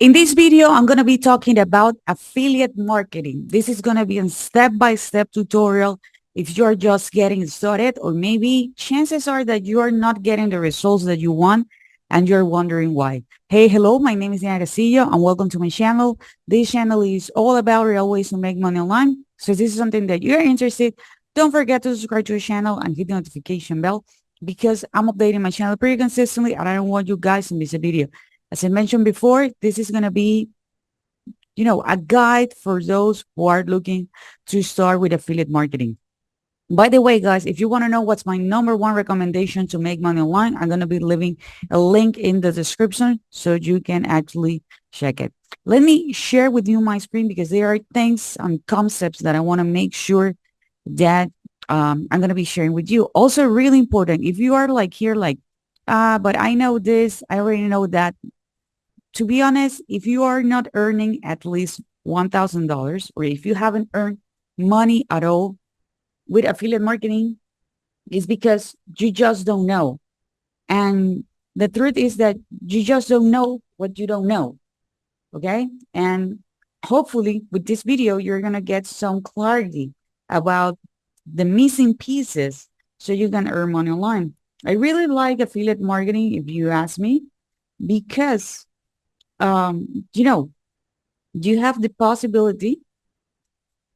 In this video, I'm going to be talking about affiliate marketing. This is going to be a step-by-step tutorial if you're just getting started, or maybe chances are that you are not getting the results that you want and you're wondering why. Hey, hello, my name is Castillo and welcome to my channel. This channel is all about real ways to make money online. So if this is something that you're interested, don't forget to subscribe to the channel and hit the notification bell because I'm updating my channel pretty consistently and I don't want you guys to miss a video. As I mentioned before, this is going to be, a guide for those who are looking to start with affiliate marketing. By the way, guys, if you want to know what's my number one recommendation to make money online, I'm going to be leaving a link in the description so you can actually check it. Let me share with you my screen because there are things and concepts that I want to make sure that I'm going to be sharing with you. Also, really important, if you are but I know this, I already know that. To be honest, if you are not earning at least $1,000 or if you haven't earned money at all with affiliate marketing, it's because you just don't know. And the truth is that you just don't know what you don't know. Okay. And hopefully with this video, you're going to get some clarity about the missing pieces so you can earn money online. I really like affiliate marketing, if you ask me, because you have the possibility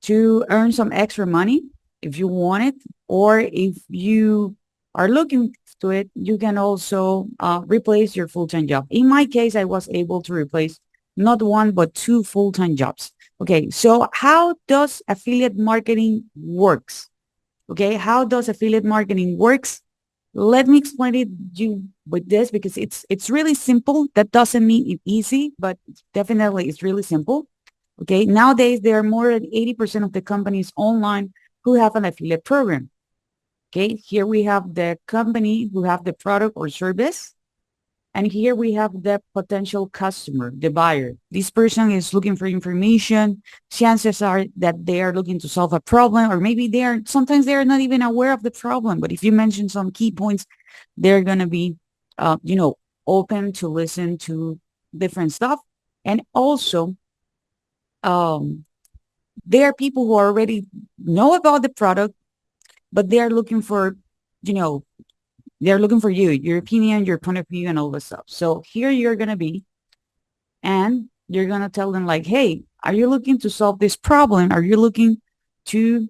to earn some extra money if you want it, or if you are looking to it, you can also replace your full-time job. In my case, I was able to replace not one, but two full-time jobs. Okay, so how does affiliate marketing works? Okay, how does affiliate marketing works? Let me explain it you with this because it's really simple. That doesn't mean it's easy, but definitely it's really simple. Okay. Nowadays, there are more than 80% of the companies online who have an affiliate program. Okay. Here we have the company who have the product or service. And here we have the potential customer, the buyer. This person is looking for information. Chances are that they are looking to solve a problem, or maybe sometimes they are not even aware of the problem. But if you mention some key points, they're going to be, open to listen to different stuff. And also, there are people who already know about the product, but they are looking for, you know, they're looking for you, your opinion, your point of view, and all this stuff. So here you're going to be, and you're going to tell them like, hey, are you looking to solve this problem? Are you looking to,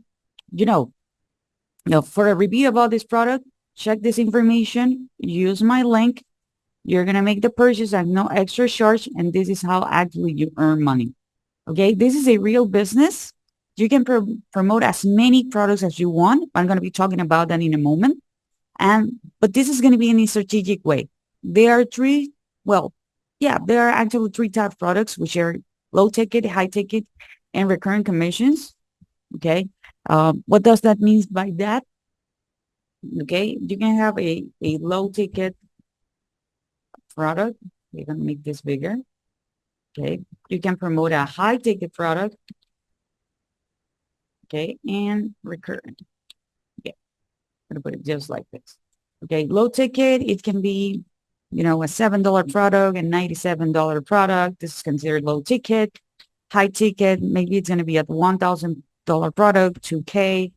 you know, for a review about this product, check this information, use my link. You're going to make the purchase at no extra charge. And this is how actually you earn money. Okay. This is a real business. You can promote as many products as you want. I'm going to be talking about that in a moment. But this is going to be in a strategic way. There are there are actually three types of products, which are low ticket, high ticket, and recurring commissions. Okay. What does that mean by that? Okay. You can have a low ticket product. We're going to make this bigger. Okay. You can promote a high ticket product. Okay. And recurring. Okay. I'm going to put it just like this. Okay. Low ticket, it can be, a $7 product and $97 product. This is considered low ticket. High ticket, maybe it's going to be at $1,000 product, 2K,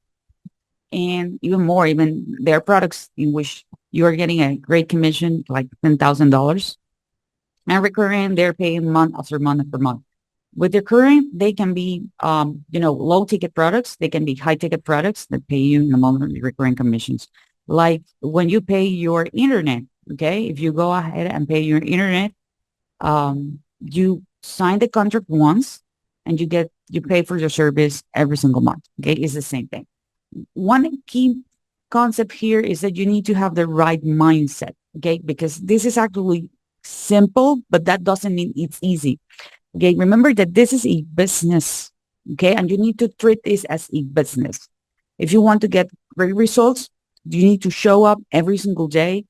and even more. Even there are products in which you're getting a great commission, like $10,000. And recurring, they're paying month after month after month. With recurring, they can be, low ticket products. They can be high ticket products that pay you in a month recurring commissions. Like when you pay your internet, okay? If you go ahead and pay your internet, you sign the contract once and you pay for your service every single month. Okay. It's the same thing. One key concept here is that you need to have the right mindset. Okay. Because this is actually simple, but that doesn't mean it's easy. Okay. Remember that this is a business. Okay. And you need to treat this as a business. If you want to get great results, you need to show up every single day.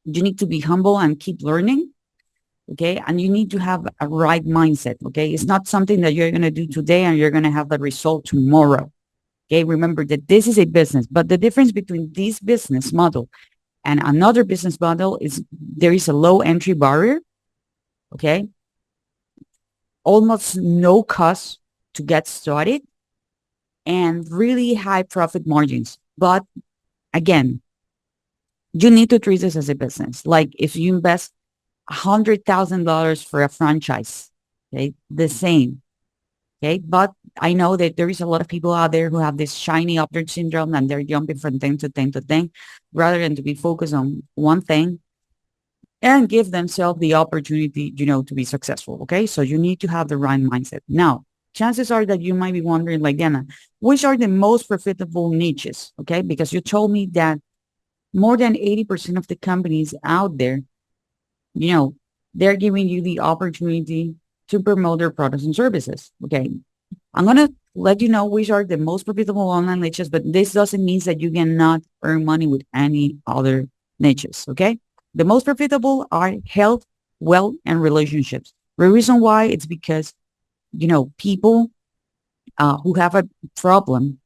You need to be humble and keep learning. Okay. And you need to have a right mindset. Okay. It's not something that you're going to do today and you're going to have the result tomorrow. Okay. Remember that this is a business, but the difference between this business model and another business model is there is a low entry barrier. Okay. almost no cost to get started, and really high profit margins. But again, you need to treat this as a business. Like if you invest $100,000 for a franchise, okay, the same. Okay. But I know that there is a lot of people out there who have this shiny object syndrome and they're jumping from thing to thing to thing rather than to be focused on one thing and give themselves the opportunity, to be successful. Okay. So you need to have the right mindset. Now, chances are that you might be wondering, like, Diana, which are the most profitable niches? Okay. Because you told me that more than 80% of the companies out there, you know, they're giving you the opportunity to promote their products and services. Okay. I'm going to let you know which are the most profitable online niches, but this doesn't mean that you cannot earn money with any other niches. Okay. The most profitable are health, wealth, and relationships. The reason why it's because, people who have a problem,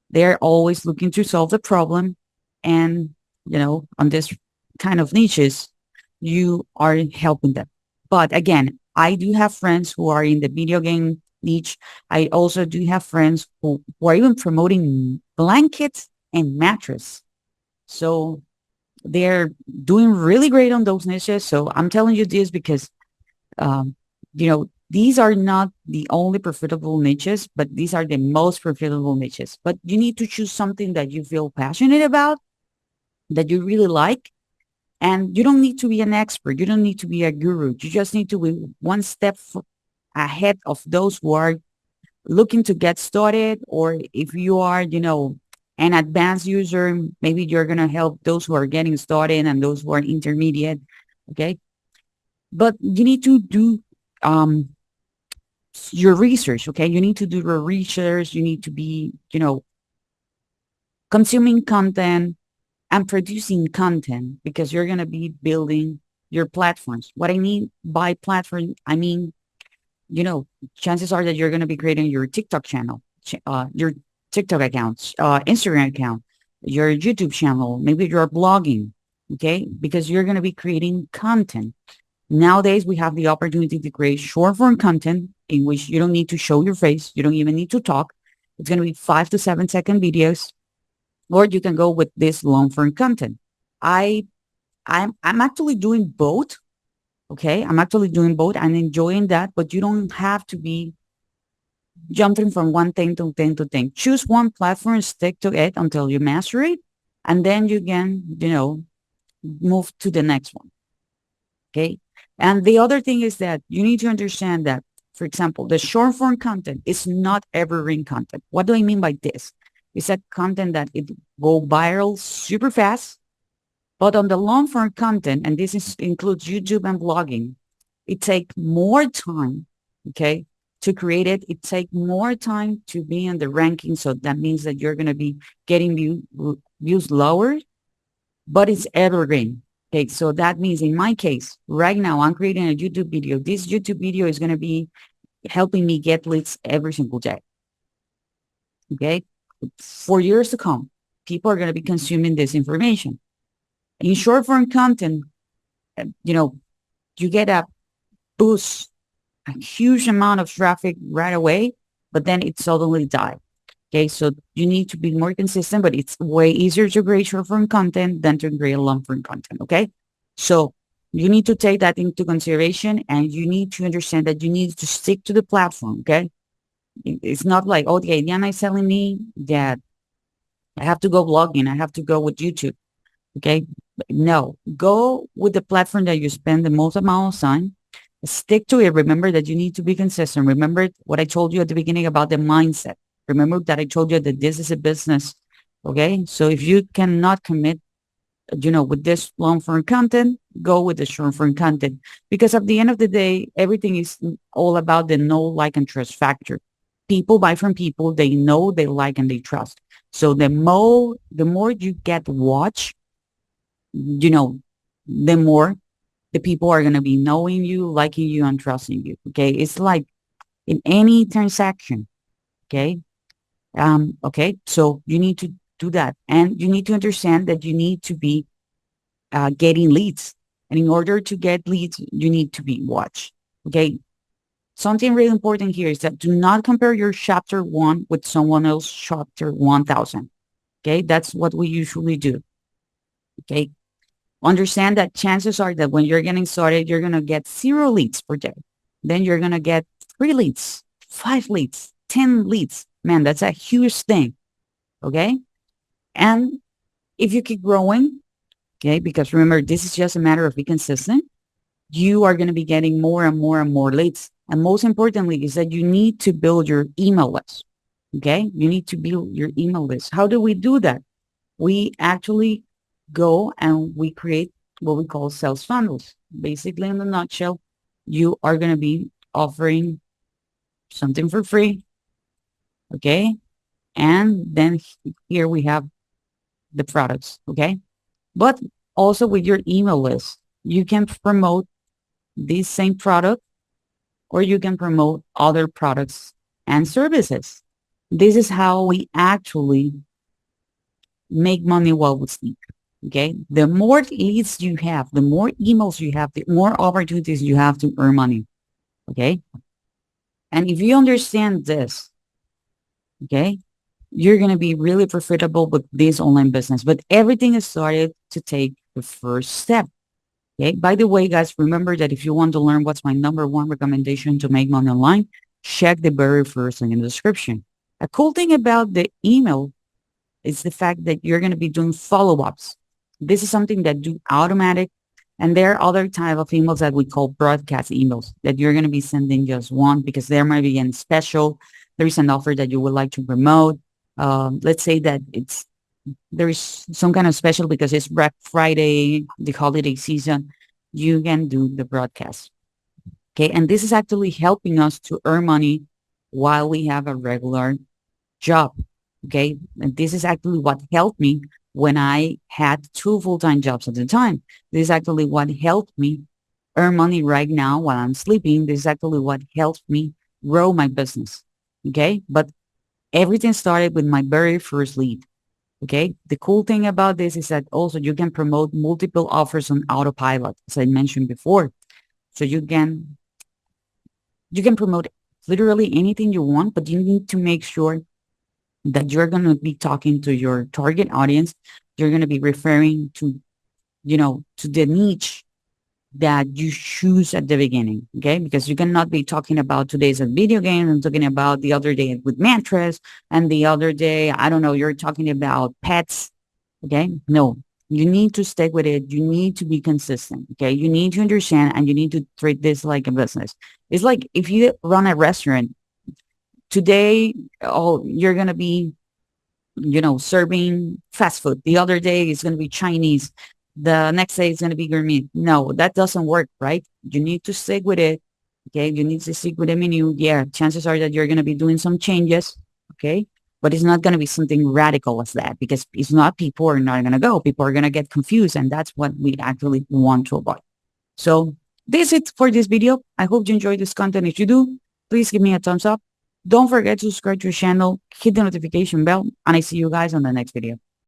they're always looking to solve the problem. And, on this kind of niches, you are helping them. But again, I do have friends who are in the video game niche. I also do have friends who are even promoting blankets and mattress. So they're doing really great on those niches. So I'm telling you this because, these are not the only profitable niches, but these are the most profitable niches. But you need to choose something that you feel passionate about, that you really like. And you don't need to be an expert. You don't need to be a guru. You just need to be one step ahead of those who are looking to get started. Or if you are, an advanced user, maybe you're going to help those who are getting started and those who are intermediate. Okay. But you need to do um, your research. Okay. You need to do your research. You need to be, consuming content and producing content because you're going to be building your platforms. What I mean by platform, I mean, you know, chances are that you're going to be creating your TikTok channel, your TikTok accounts, Instagram account, your YouTube channel, maybe you're blogging, okay? Because you're going to be creating content. Nowadays, we have the opportunity to create short form content in which you don't need to show your face. You don't even need to talk. It's going to be 5 to 7 second videos, or you can go with this long form content. I I'm actually doing both. Okay, I'm actually doing both. I'm enjoying that, but you don't have to be jumping from one thing to thing to thing. Choose one platform, stick to it until you master it, and then you can, move to the next one. Okay. And the other thing is that you need to understand that, for example, the short form content is not evergreen content. What do I mean by this? It's a content that it go viral super fast, but on the long form content, and includes YouTube and blogging, it take more time, okay, to create it. It take more time to be in the ranking. So that means that you're going to be getting views lower, but it's evergreen. Okay, so that means in my case, right now, I'm creating a YouTube video. This YouTube video is going to be helping me get leads every single day. Okay, for years to come, people are going to be consuming this information. In short form content, you know, you get a boost, a huge amount of traffic right away, but then it suddenly dies. Okay, so you need to be more consistent, but it's way easier to create short form content than to create long form content. Okay, so you need to take that into consideration, and you need to understand that you need to stick to the platform. Okay, it's not like, okay, Diana is telling me that I have to go blogging, I have to go with YouTube. Okay, no, go with the platform that you spend the most amount of time. Stick to it. Remember that you need to be consistent. Remember what I told you at the beginning about the mindset. Remember that I told you that this is a business. Okay. So if you cannot commit, with this long form content, go with the short form content. Because at the end of the day, everything is all about the know, like, and trust factor. People buy from people they know, they like, and they trust. So the more you get watched, the more the people are going to be knowing you, liking you, and trusting you. Okay. It's like in any transaction. Okay. Okay. So you need to do that. And you need to understand that you need to be getting leads. And in order to get leads, you need to be watched. Okay. Something really important here is that do not compare your chapter 1 with someone else chapter 1000. Okay, that's what we usually do. Okay, understand that chances are that when you're getting started, you're going to get 0 leads per day. Then you're going to get 3 leads, 5 leads, 10 leads. Man, that's a huge thing. Okay. And if you keep growing, okay, because remember, this is just a matter of being consistent, you are going to be getting more and more and more leads. And most importantly is that you need to build your email list. Okay. You need to build your email list. How do we do that? We actually go and we create what we call sales funnels. Basically, in a nutshell, you are going to be offering something for free. Okay. And then here we have the products. Okay. But also with your email list, you can promote this same product or you can promote other products and services. This is how we actually make money while we sleep. Okay. The more leads you have, the more emails you have, the more opportunities you have to earn money. Okay. And if you understand this, okay, you're going to be really profitable with this online business. But everything is started to take the first step. Okay. By the way, guys, remember that if you want to learn what's my number one recommendation to make money online, check the very first link in the description. A cool thing about the email is the fact that you're going to be doing follow-ups. This is something that do automatic. And there are other type of emails that we call broadcast emails that you're going to be sending just one because there might be a special. There is an offer that you would like to promote. Let's say that there is some kind of special because it's Black Friday, the holiday season. You can do the broadcast. Okay. And this is actually helping us to earn money while we have a regular job. Okay. And this is actually what helped me when I had 2 full-time jobs at the time. This is actually what helped me earn money right now while I'm sleeping. This is actually what helped me grow my business. Okay. But everything started with my very first lead. Okay. The cool thing about this is that also you can promote multiple offers on autopilot, as I mentioned before. So you can promote literally anything you want, but you need to make sure that you're going to be talking to your target audience. You're going to be referring to, to the niche that you choose at the beginning. Okay. Because you cannot be talking about today's a video game and talking about the other day with mattress and the other day, I don't know, you're talking about pets. Okay. No, you need to stick with it. You need to be consistent. Okay. You need to understand and you need to treat this like a business. It's like if you run a restaurant today, oh, you're going to be, serving fast food. The other day it's going to be Chinese. The next day it's going to be gourmet. No, that doesn't work, right? You need to stick with it. Okay. You need to stick with the menu. Yeah. Chances are that you're going to be doing some changes. Okay. But it's not going to be something radical as that because it's not, people are not going to go. People are going to get confused. And that's what we actually want to avoid. So this is it for this video. I hope you enjoyed this content. If you do, please give me a thumbs up. Don't forget to subscribe to the channel, hit the notification bell, and I see you guys on the next video.